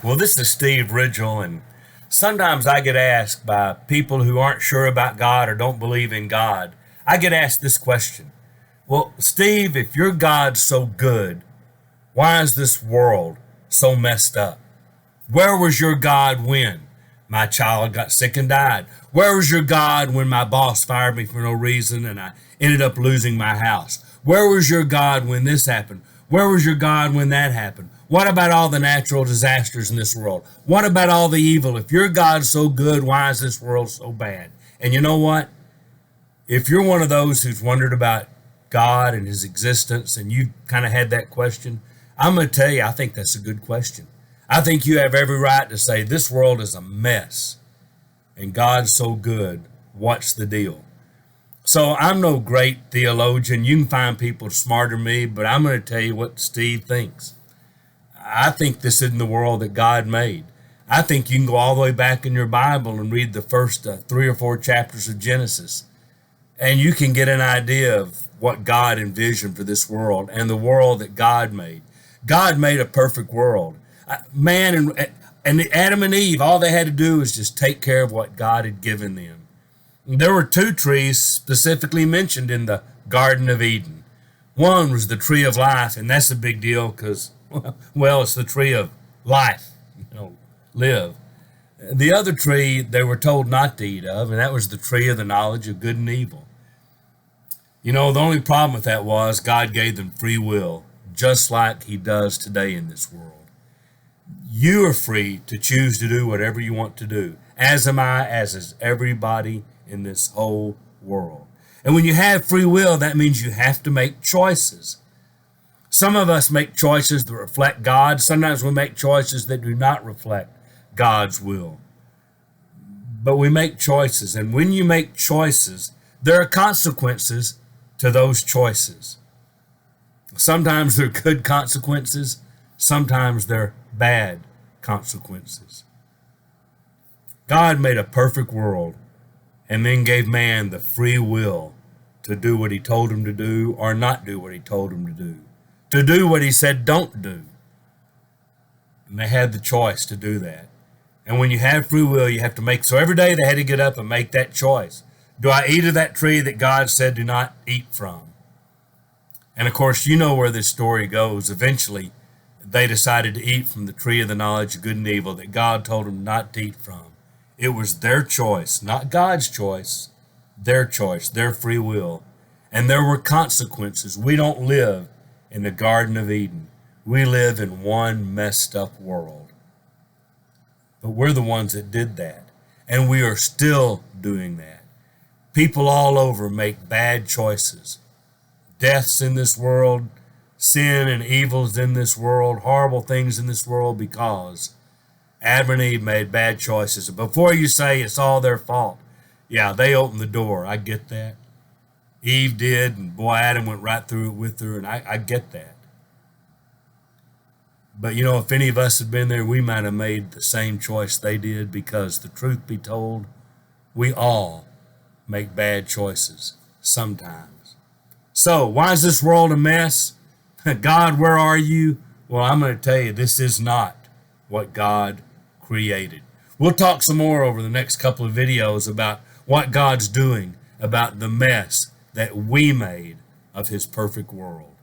Well, this is Steve Ridgel, and sometimes I get asked by people who aren't sure about God or don't believe in God. I get asked this question. Well, Steve, if your God's so good, why is this world so messed up? Where was your God when my child got sick and died? Where was your God when my boss fired me for no reason and I ended up losing my house? Where was your God when this happened? Where was your God when that happened? What about all the natural disasters in this world? What about all the evil? If your God's so good, why is this world so bad? And you know what? If you're one of those who's wondered about God and his existence and you kind of had that question, I'm going to tell you, I think that's a good question. I think you have every right to say this world is a mess and God's so good. What's the deal? So I'm no great theologian. You can find people smarter than me, but I'm going to tell you what Steve thinks. I think this isn't the world that God made. I think you can go all the way back in your Bible and read the first 3 or 4 chapters of Genesis, and you can get an idea of what God envisioned for this world and the world that God made. God made a perfect world. Man and Adam and Eve, all they had to do was just take care of what God had given them. There were 2 trees specifically mentioned in the Garden of Eden. One was the tree of life, and that's a big deal because, well, it's the tree of life, live. The other tree they were told not to eat of, and that was the tree of the knowledge of good and evil. The only problem with that was God gave them free will, just like he does today in this world. You are free to choose to do whatever you want to do, as am I, as is everybody in this whole world. And when you have free will, that means you have to make choices. Some of us make choices that reflect God. Sometimes we make choices that do not reflect God's will. But we make choices, and when you make choices, there are consequences to those choices. Sometimes they're good consequences, sometimes they're bad consequences. God made a perfect world and then gave man the free will to do what he told him to do or not do what he told him to do what he said don't do. And they had the choice to do that. And when you have free will, you have to make, so every day they had to get up and make that choice. Do I eat of that tree that God said do not eat from? And of course, you know where this story goes. Eventually, they decided to eat from the tree of the knowledge of good and evil that God told them not to eat from. It was their choice, not God's choice, their choice, their free will. And there were consequences. We don't live in the Garden of Eden. We live in one messed up world. But we're the ones that did that. And we are still doing that. People all over make bad choices. Deaths in this world, sin and evils in this world, horrible things in this world because Adam and Eve made bad choices. Before you say it's all their fault, yeah, they opened the door. I get that. Eve did, and boy, Adam went right through it with her, and I get that. But if any of us had been there, we might have made the same choice they did because the truth be told, we all make bad choices sometimes. So, why is this world a mess? God, where are you? Well, I'm going to tell you, this is not what God created. We'll talk some more over the next couple of videos about what God's doing about the mess that we made of his perfect world.